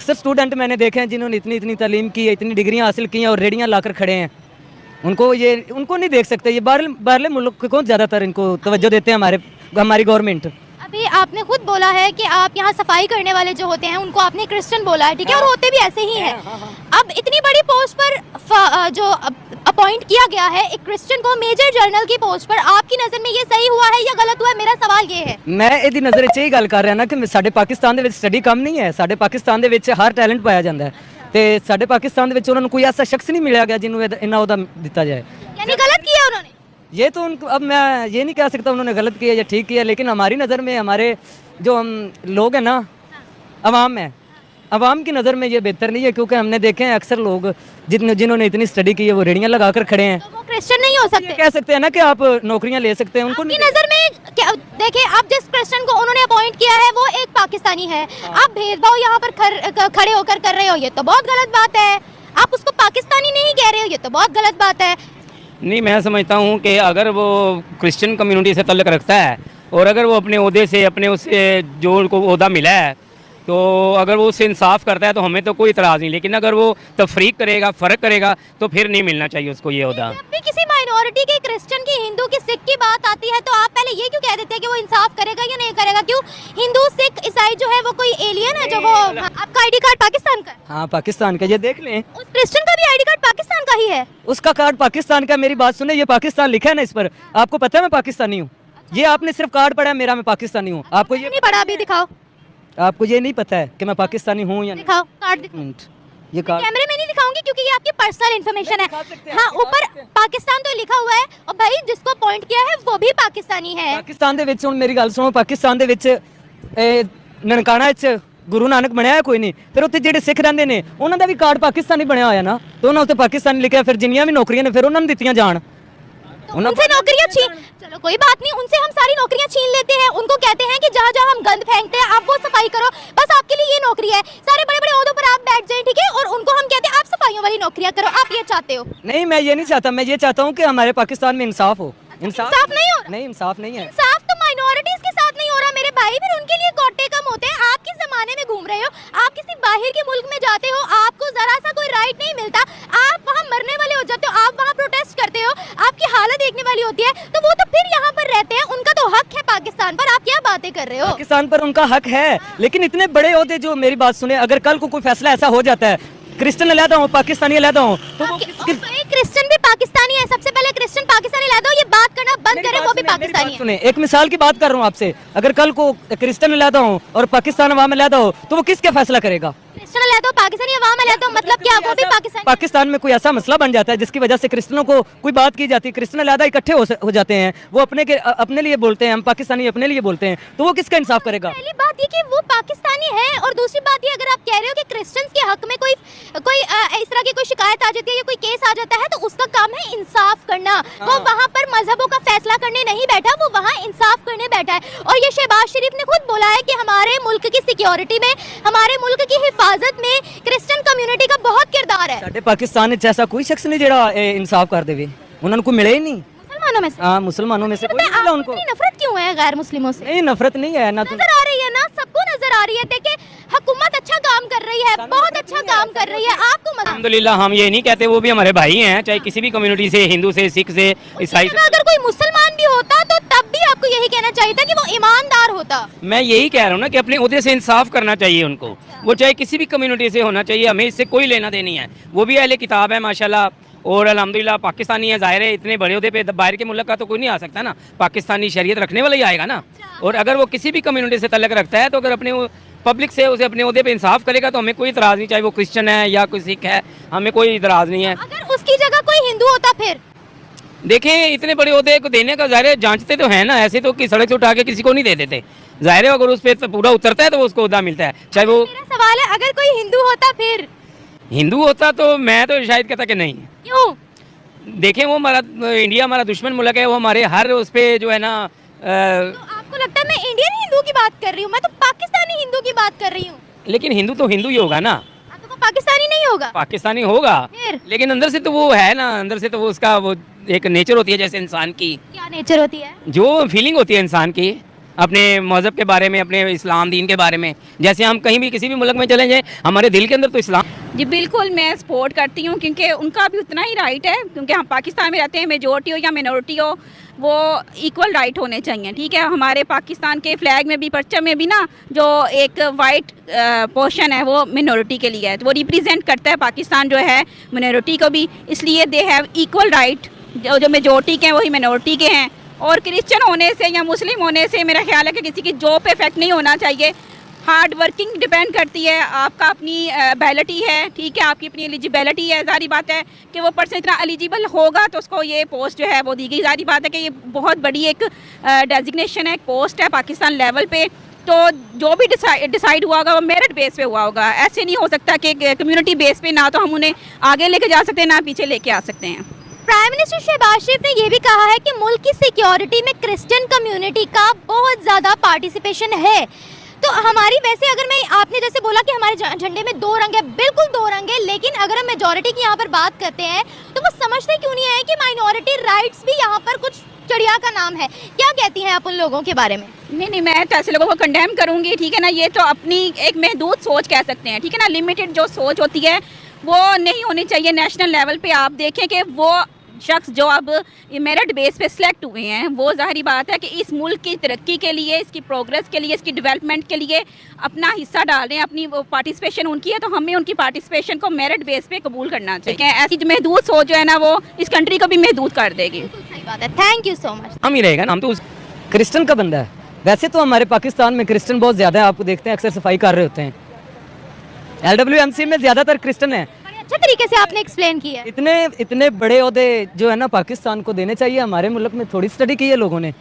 अक्सर स्टूडेंट मैंने देखे हैं जिन्होंने इतनी इतनी तालीम की है, इतनी डिग्रियां हासिल की हैं और रेडियां लाकर खड़े हैं। उनको नहीं देख सकते। ये बाहरले मुल्क को ज़्यादातर इनको तवज्जो देते हैं हमारी गवर्नमेंट। अभी आपने खुद बोला है कि आप यहाँ सफाई करने वाले जो होते हैं उनको आपने क्रिश्चियन बोला है, ठीक है, और होते भी ऐसे ही हैं। अब इतनी बड़ी पोस्ट पर जो अपॉइंट किया गया है एक क्रिश्चियन को मेजर जनरल की पोस्ट पर, आपकी नज़र में ये सही हुआ है या गलत हुआ है? मेरा सवाल ये है। मैं ਇਹਦੀ ਨਜ਼ਰ 'ਚ ਇਹ ਗੱਲ ਕਰ ਰਿਹਾ ਨਾ ਕਿ ਸਾਡੇ ਪਾਕਿਸਤਾਨ ਦੇ ਵਿੱਚ ਸਟੱਡੀ ਕਮ ਨਹੀਂ ਹੈ। ਸਾਡੇ ਪਾਕਿਸਤਾਨ ਦੇ ਵਿੱਚ ਹਰ ਟੈਲੈਂਟ ਪਾਇਆ ਜਾਂਦਾ ਹੈ ਤੇ ਸਾਡੇ ਪਾਕਿस्तान ਦੇ ਵਿੱਚ ਉਹਨਾਂ ਨੂੰ ਕੋਈ ਐਸਾ ਸ਼ਖਸ नहीं मिला गया जिन्होंने इन्ना ਉਹਦਾ ਦਿੱਤਾ जाए। यानी गलत किया उन्होंने? ये तो उनको अब मैं ये नहीं कह सकता उन्होंने गलत किया या ठीक किया, लेकिन हमारी नज़र में हमारे जो हम लोग हैं ना, अवाम है, अवाम की नज़र में ये बेहतर नहीं है। क्योंकि हमने देखे हैं अक्सर लोग जिन्होंने इतनी स्टडी की है वो रेडियां लगा कर खड़े हैं। तो वो क्रिश्चियन नहीं हो सकते? कह सकते हैं ना कि आप नौकरियां ले सकते हैं, उनको आपकी नज़र में देखिए, अब जिस क्रिश्चियन को उन्होंने अपॉइंट किया है वो एक पाकिस्तानी है, आप भेदभाव यहाँ पर खड़े होकर कर रहे हो, ये तो बहुत गलत बात है। आप उसको पाकिस्तानी नहीं कह रहे हो, ये तो बहुत गलत बात है। नहीं, मैं समझता हूँ कि अगर वो क्रिश्चियन कम्युनिटी से तल्लुक़ रखता है और अगर वो अपने ओहदे से अपने उससे जो को ओहदा मिला है तो अगर वो उससे इंसाफ करता है तो हमें तो कोई इतराज़ नहीं, लेकिन अगर वो तफरीक करेगा, फ़र्क करेगा तो फिर नहीं मिलना चाहिए उसको ये ओहदा। जब भी किसी माइनॉरिटी के, क्रिश्चियन की, हिंदू की, सिख की बात आती है तो आप पहले ये क्यों कह देते हैं कि वो इंसाफ करेगा या नहीं करेगा? क्यों हिंदू, सिख, ईसाई जो है वो कोई एलियन है जो वो? आपका आईडी कार्ड पाकिस्तान का है? हाँ, पाकिस्तान का। ये देख लें, उस क्रिश्चियन का भी आईडी कार्ड पाकिस्तान का ही है। उसका कार्ड पाकिस्तान का। मेरी बात सुने, ये पाकिस्तान लिखा है ना इस पर, आपको पता है मैं पाकिस्तानी हूँ? ये आपने सिर्फ कार्ड पढ़ा है मेरा, मैं पाकिस्तानी हूँ। आपको ये नहीं पढ़ा? अभी दिखाओ। आपको ये नहीं पता है कि मैं पाकिस्तानी हूँ या नहीं? दिखाओ कार्ड। ये कार्ड कैमरे में नहीं दिखाऊंगी क्योंकि ये आपकी पर्सनल इन्फॉर्मेशन है। हाँ, ऊपर पाकिस्तान तो लिखा हुआ है और भाई जिसको पॉइंट किया है वो भी पाकिस्तानी है। पाकिस्तान दे विच हुण मेरी गल सुनो, पाकिस्तान दे विच ननकाना विच गुरु नानक बनया है कोई नहीं, फिर उत्थे जेडे सिख रहंदे ने उन्हां दा भी कार्ड पाकिस्तानी बनया होया ना, तो उन्हां उत्ते पाकिस्तानी लिखिया, फिर जिन्नियां भी नौकरियां ने फिर उन्हां नूं दित्तियां जाण। उनसे नौकरियां छीन, चलो कोई बात नहीं, उनसे हम सारी नौकरियां छीन लेते हैं। उनको कहते हैं कि जहाँ जहाँ हम गंद फेंकते हैं आप वो सफाई करो, बस आपके लिए ये नौकरी है। सारे बड़े बड़े ओहदों पर आप बैठ जाएं, ठीक है, और उनको हम कहते हैं आप सफाइयों वाली नौकरियां करो। आप ये चाहते हो? नहीं, मैं ये नहीं चाहता। मैं ये चाहता हूँ कि हमारे पाकिस्तान में इंसाफ हो। इंसाफ नहीं हो रहा? नहीं, इंसाफ नहीं है। इंसाफ तो माइनॉरिटीज के साथ नहीं हो रहा मेरे भाई, फिर उनके लिए कोटे कम होते हैं। आप किस जमाने में घूम रहे हो? आप किसी बाहर के मुल्क में जाते हो, आपको जरा सा कोई राइट नहीं मिलता, आप वहाँ मरने वाले हो जाते हो, आप वहाँ प्रोटेस्ट करते हो, आपकी हालत देखने वाली होती है, तो वो तो फिर यहाँ पर रहते हैं, उनका तो हक है पाकिस्तान पर। आप क्या बातें कर रहे हो? पाकिस्तान पर उनका हक है, लेकिन इतने बड़े ओहदे, जो मेरी बात सुने, अगर कल को कोई फैसला ऐसा हो जाता है, क्रिश्चियन अलहदा हो, पाकिस्तानी अलहदा हो, तो वो क्रिश्चियन भी पाकिस्तानी है। सबसे पहले क्रिश्चियन पाकिस्तानी अलहदा हो, ये बात करना बंद करें, वो भी पाकिस्तानी है। सुने, एक मिसाल की बात कर रहा हूँ आपसे, अगर कल को क्रिश्चियन अलहदा हो और पाकिस्तान अवाम अलहदा हो, तो वो किसका फैसला करेगा? क्रिश्चियन अलहदा हो, पाकिस्तानी अवाम अलहदा हो, मतलब क्या वो भी पाकिस्तानी? पाकिस्तान में कोई ऐसा मसला बन जाता है जिसकी वजह से क्रिश्चियनों को कोई बात की जाती है, क्रिश्चियन अलहदा इकट्ठे हो जाते हैं, वो अपने लिए बोलते हैं, हम पाकिस्तानी अपने लिए बोलते हैं, तो वो किसका इंसाफ करेगा? पहली बात ये कि वो पाकिस्तानी है, और दूसरी बात ये, अगर आप कह रहे हो कि क्रिश्चियंस के हक में कोई इस तरह की कोई शिकायत आ जाती है या कोई केस आ जाता है, तो उसका काम है इंसाफ करना। वो वहाँ पर मजहबों का फैसला करने नहीं बैठा, वो वहाँ इंसाफ करने बैठा है। और ये शहबाज शरीफ ने खुद बोला है कि हमारे मुल्क की सिक्योरिटी में, हमारे मुल्क की हिफाजत में क्रिश्चियन कम्युनिटी का बहुत किरदार है। साडे पाकिस्तान में ऐसा कोई शख्स नहीं जेड़ा इंसाफ कर देवे, उन्होंने को मिले ही नहीं। मुसलमानों में से? हाँ, मुसलमानों में से कोई नहीं मिला उनको। नफरत क्यों है गैर मुस्लिमों से? नहीं, नफरत नहीं है ना, तो नजर आ रही है ना, सबको नजर आ रही है। देखिए, हुकूमत अच्छा काम कर रही है, बहुत अच्छा काम कर रही है। आपको अल्हम्दुलिल्लाह, हम ये नहीं कहते, वो भी हमारे भाई हैं, चाहे किसी भी कम्युनिटी से, हिंदू से, सिख से, ईसाई से। अगर कोई मुसलमान भी होता तो तब भी आपको यही कहना चाहिए था कि वो ईमानदार होता। मैं यही कह रहा हूँ ना कि अपने ओहदे से इंसाफ करना चाहिए उनको, वो चाहे किसी भी कम्युनिटी से होना चाहिए, हमें इससे कोई लेना देनी है। वो भी अहले किताब है माशाल्लाह, और अल्हम्दुलिल्लाह पाकिस्तानी है। ज़ाहिर है इतने बड़े ओहदे पे बाहर के मुल्क का तो कोई नहीं आ सकता ना, पाकिस्तानी शरीयत रखने वाला ही आएगा ना। और अगर वो किसी भी कम्युनिटी से तल्लुक़ रखता है तो अगर अपने पब्लिक से उसे अपने ओहदे पे इंसाफ करेगा तो हमें कोई इतराज़ नहीं, चाहे वो क्रिश्चियन है या कोई सिख है, हमें कोई इतराज़ नहीं है। अगर उसकी जगह कोई हिंदू होता फिर? देखें, इतने बड़े ओहदे को देने का ज़ाहिर है जांचते तो है ना, ऐसे तो कि सड़क से उठा के किसी को नहीं दे देते। ज़ाहिर है अगर उस पर पूरा उतरता है तो उसको ओहदा मिलता है, चाहे वो। मेरा सवाल है, अगर कोई हिंदू होता फिर? हिंदू होता तो मैं तो शायद कहता कि नहीं। क्यों? देखें, वो हमारा इंडिया हमारा दुश्मन मुल्क है, वो हमारे हर उस पर जो है ना। तो आपको लगता है मैं इंडियन हिंदू की बात कर रही हूँ? मैं तो पाकिस्तानी हिंदू की बात कर रही हूँ। लेकिन हिंदू तो हिंदू ही होगा ना, तो वो पाकिस्तानी नहीं होगा? पाकिस्तानी होगा, फिर? लेकिन अंदर से तो वो है ना, अंदर से तो वो उसका वो एक नेचर होती है, जैसे इंसान की क्या नेचर होती है? जो फीलिंग होती है इंसान की, अपने मज़हब के बारे में, अपने इस्लाम दीन के बारे में। जैसे हम कहीं भी किसी भी मुल्क में चले जाएं, हमारे दिल के अंदर तो इस्लाम। जी बिल्कुल, मैं सपोर्ट करती हूँ क्योंकि उनका भी उतना ही राइट है, क्योंकि हम पाकिस्तान में रहते हैं, मेजॉरिटी हो या मिनॉरिटी हो, वो इक्वल राइट होने चाहिए। ठीक है, हमारे पाकिस्तान के फ्लैग में भी, परचम में भी ना, जो एक वाइट पोर्शन है वो मिनॉरिटी के लिए है, तो वो रिप्रेजेंट करता है पाकिस्तान जो है मिनॉरिटी को भी, इसलिए दे हैव इक्वल राइट। जो मेजॉरिटी के हैं वही मिनॉरिटी के हैं। और क्रिश्चियन होने से या मुस्लिम होने से मेरा ख्याल है कि किसी की जॉब पे इफेक्ट नहीं होना चाहिए। हार्ड वर्किंग डिपेंड करती है, आपका अपनी एबिलिटी है, ठीक है, आपकी अपनी एलिजिबिलिटी है। जारी बात है कि वो पर्सन इतना एलिजिबल होगा तो उसको ये पोस्ट जो है वो दी गई। जारी बात है कि ये बहुत बड़ी एक डेजिग्नेशन है, एक पोस्ट है पाकिस्तान लेवल पे, तो जो भी डिसाइड हुआ होगा वो मेरिट बेस पे हुआ होगा। ऐसे नहीं हो सकता कि कम्युनिटी बेस पे ना तो हम उन्हें आगे लेके जा सकते हैं ना पीछे लेके आ सकते हैं। प्राइम मिनिस्टर शहबाज शरीफ ने ये भी कहा है कि मुल्क की सिक्योरिटी में क्रिश्चियन कम्युनिटी का बहुत ज़्यादा पार्टिसिपेशन है। तो हमारी, वैसे अगर मैं, आपने जैसे बोला कि हमारे झंडे में 2 रंग है, बिल्कुल 2 रंग है, लेकिन अगर हम मेजॉरिटी की यहाँ पर बात करते हैं तो वो समझते क्यों नहीं है कि माइनॉरिटी राइट्स भी यहाँ पर कुछ चिड़िया का नाम है। क्या कहती हैं आप उन लोगों के बारे में? नहीं, मैं तो ऐसे लोगों को कंडेम करूंगी, ठीक है ना। ये तो अपनी एक महदूद सोच कह सकते हैं, ठीक है ना। लिमिटेड जो सोच होती है वो नहीं होनी चाहिए। नेशनल लेवल पे आप देखें कि वो शख्स जो अब मेरिट बेस पे सिलेक्ट हुए हैं, वो ज़ाहिर बात है कि इस मुल्क की तरक्की के लिए, इसकी प्रोग्रेस के लिए, इसकी डेवलपमेंट के लिए अपना हिस्सा डाल रहे हैं, अपनी पार्टिसिपेशन उनकी है, तो हमें उनकी पार्टिसिपेशन को मेरिट बेस पे कबूल करना चाहिए। ऐसी जो महदूद सोच जो है ना, वो इस कंट्री को भी महदूद कर देगी। सही बात है, थैंक यू सो मच। हम ही रहेगा ना, हम तो क्रिश्चियन का बंदा है। वैसे तो हमारे पाकिस्तान में क्रिश्चियन बहुत ज़्यादा है, आपको देखते हैं अक्सर सफाई कर रहे होते हैं। LWMC में ज़्यादातर क्रिश्चियन है। बड़े अच्छे तरीके से आपने एक्सप्लेन किया है। इतने बड़े ओहदे जो है ना पाकिस्तान को देने चाहिए। हमारे मुल्क में थोड़ी स्टडी की है लोगों ने।